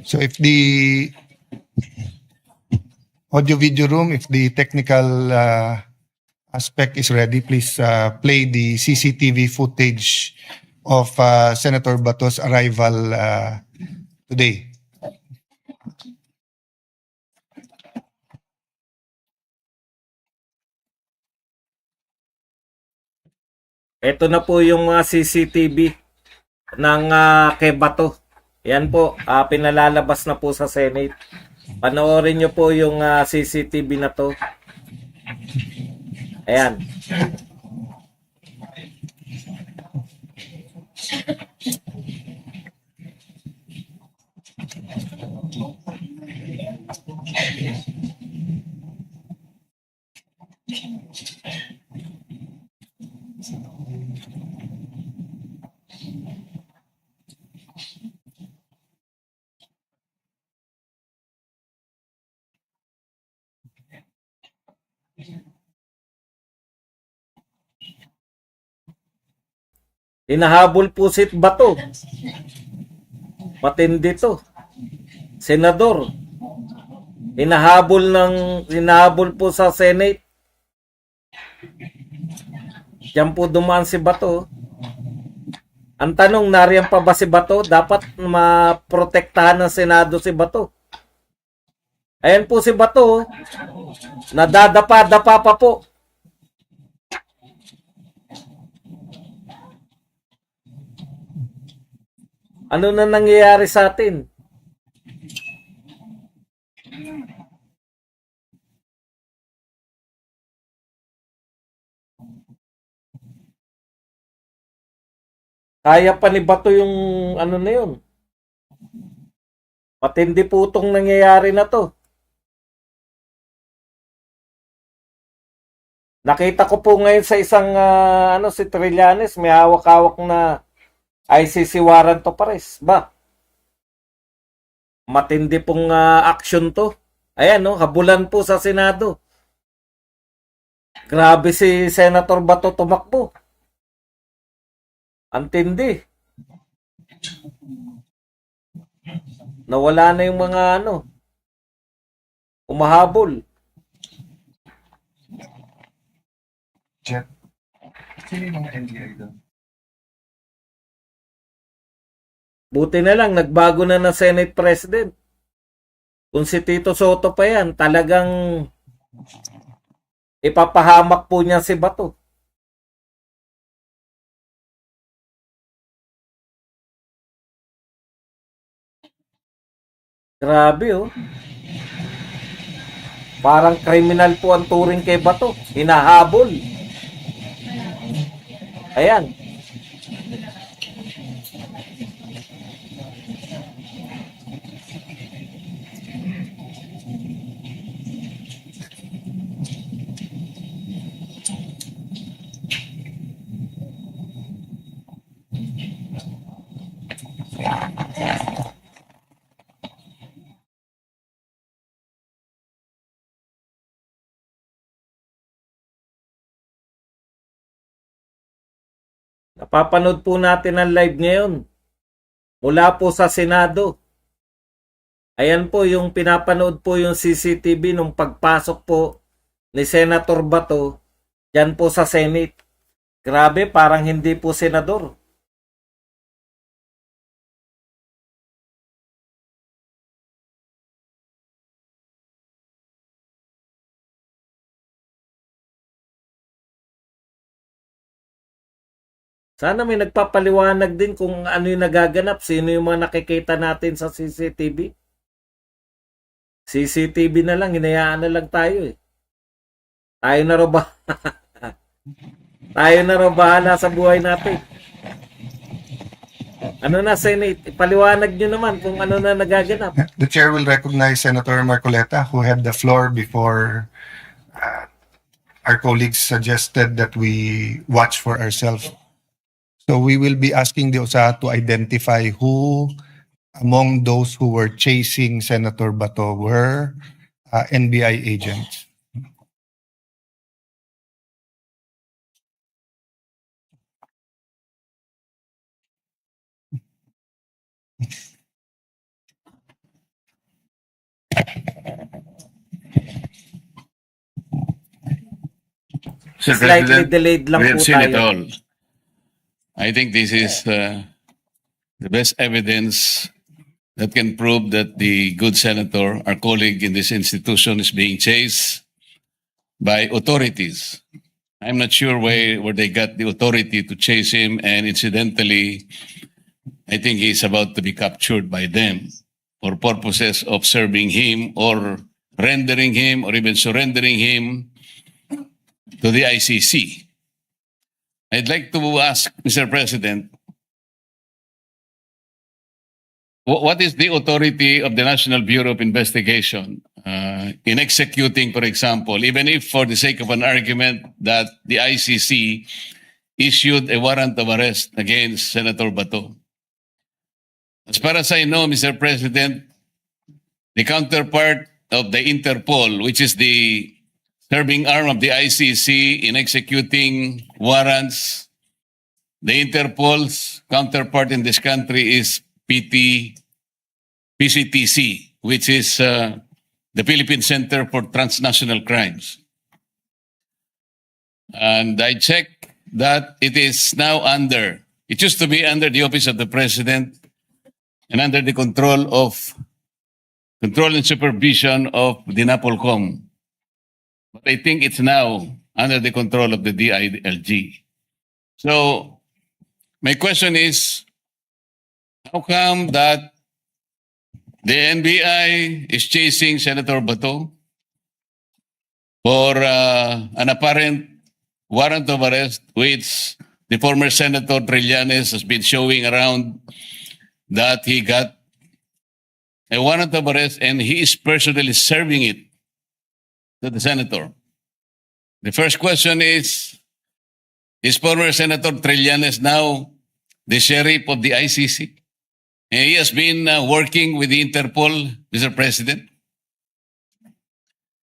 So if the audio-video room, if the technical aspect is ready, please play the CCTV footage of Senator Bato's arrival today. Ito na po yung mga CCTV ng kay Bato. Yan po, pinalalabas na po sa Senate. Panoorin nyo po yung CCTV na to. Ayan. Hinahabol po si Bato. Matindi to. Senador. Hinahabol po sa Senate. Diyan po dumaan si Bato. Ang tanong, nariyan pa ba si Bato? Dapat maprotektahan ng Senado si Bato. Ayan po si Bato. Nadadapa-dapa pa po. Ano na nangyayari sa atin? Kaya pa ni Bato yung ano na yun. Matindi po itong nangyayari na to. Nakita ko po ngayon sa isang si Trillanes, may hawak-hawak na ICC warrant to pares. Ba? Matindi pong action to. Ayan, no, habulan po sa Senado. Grabe si Senator Bato tumakbo. Antindi. Nawala na yung mga umahabol. Jet, sino yung mga NBI doon? Buti na lang, nagbago na ng Senate President. Kung si Tito Soto pa yan, talagang ipapahamak po niya si Bato. Grabe oh. Parang kriminal po ang turing kay Bato. Hinahabol. Ayan. Napapanood po natin ang live ngayon. Mula po sa Senado. Ayan po yung pinapanood po yung CCTV nung pagpasok po ni Senator Bato dyan po sa Senate. Grabe, parang hindi po senador. Sana may nagpapaliwanag din kung ano yung nagaganap, sino yung mga nakikita natin sa CCTV. CCTV na lang, hinayaan na lang tayo eh. Tayo na rin ba? Tayo na rin bahala sa buhay natin. Ano na, Senate? Ipaliwanag nyo naman kung ano na nagaganap. The chair will recognize Senator Marcoleta, who had the floor before our colleagues suggested that we watch for ourselves. So we will be asking the OSA to identify who among those who were chasing Senator Bato were NBI agents. Mr. Slightly President, delayed lang we po have seen it tayo. all. I think this is the best evidence that can prove that the good senator, our colleague in this institution, is being chased by authorities. I'm not sure where they got the authority to chase him, and incidentally, I think he's about to be captured by them for purposes of serving him or rendering him or even surrendering him to the ICC. I'd like to ask, Mr. President, what is the authority of the National Bureau of Investigation in executing, for example, even if for the sake of an argument that the ICC issued a warrant of arrest against Senator Bato? As far as I know, Mr. President, the counterpart of the Interpol, which is the serving arm of the ICC in executing warrants, the Interpol's counterpart in this country is PCTC, which is the Philippine Center for Transnational Crimes. And I checked that it is now under, it used to be under the Office of the President and under the control and supervision of the NAPOLCOM. But I think it's now under the control of the DILG. So my question is, how come that the NBI is chasing Senator Bato for an apparent warrant of arrest, which the former Senator Trillanes has been showing around that he got a warrant of arrest and he is personally serving it to the senator? The first question is former Senator Trillanes now the sheriff of the ICC? And he has been working with the Interpol, Mr. President.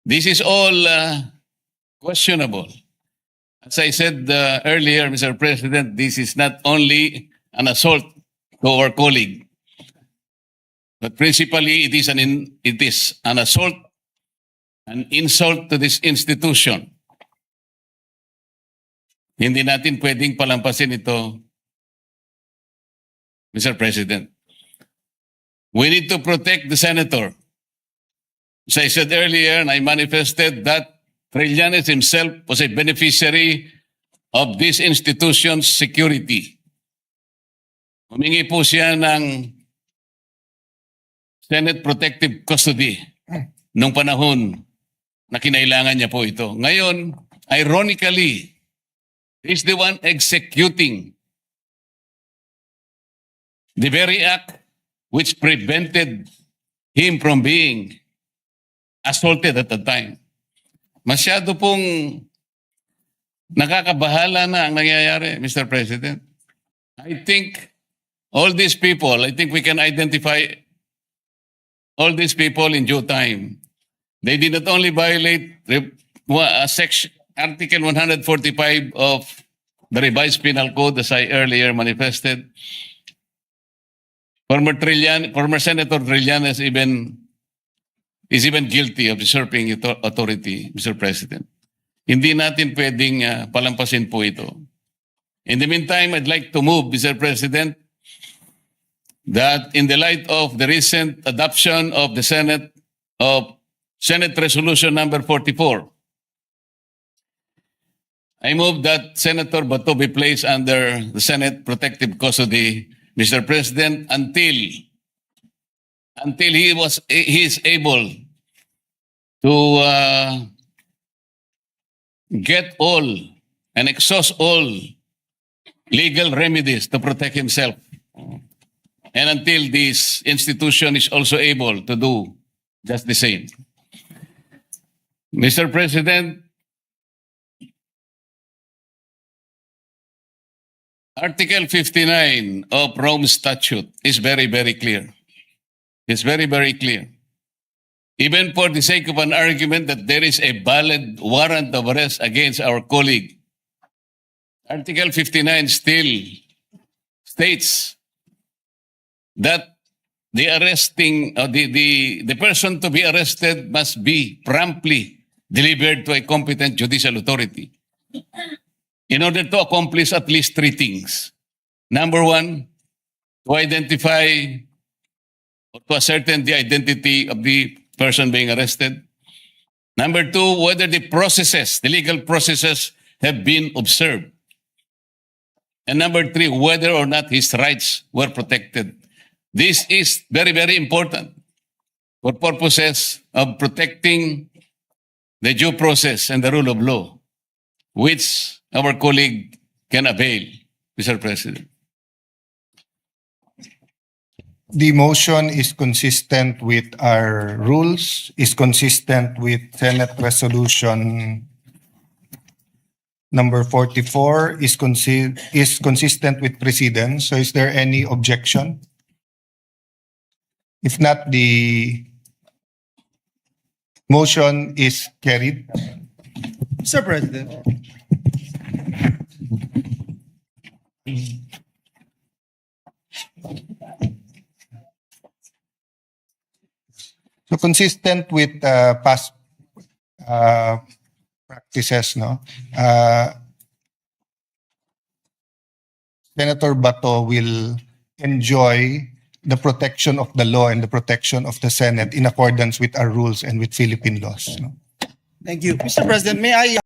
This is all questionable. As I said earlier, Mr. President, this is not only an assault to our colleague, but principally it is an assault, an insult to this institution. Hindi natin pwedeng palampasin ito, Mr. President. We need to protect the senator. As I said earlier, and I manifested that Trillanes himself was a beneficiary of this institution's security. Humingi po siya ng Senate Protective Custody nung panahon na kinailangan niya po ito. Ngayon, ironically, he's the one executing the very act which prevented him from being assaulted at the time. Masyado pong nakakabahala na ang nangyayari, Mr. President. I think all these people, I think we can identify all these people in due time. They did not only violate Article 145 of the revised penal code, as I earlier manifested. Former Senator Trillanes is even guilty of usurping authority, Mr. President. Hindi natin pwedeng palampasin po ito. In the meantime, I'd like to move, Mr. President, that in the light of the recent adoption of the Senate Resolution number 44, I move that Senator Bato be placed under the Senate Protective Custody, Mr. President, until he is able to get all and exhaust all legal remedies to protect himself, and until this institution is also able to do just the same. Mr. President, Article 59 of Rome Statute is very, very clear. It's very, very clear. Even for the sake of an argument that there is a valid warrant of arrest against our colleague, Article 59 still states that the person to be arrested must be promptly delivered to a competent judicial authority. in order to accomplish at least three things. Number one, to identify or to ascertain the identity of the person being arrested. Number two, whether the processes, the legal processes have been observed. And number three, whether or not his rights were protected. This is very, very important for purposes of protecting the due process and the rule of law, which our colleague can avail, Mr. President. The motion is consistent with our rules, is consistent with Senate Resolution number 44, is consistent with precedence. So is there any objection? If not, the motion is carried. Mr. President, So consistent with past practices, no? Senator Bato will enjoy the protection of the law and the protection of the Senate in accordance with our rules and with Philippine laws. No? thank you. Mr. President, may I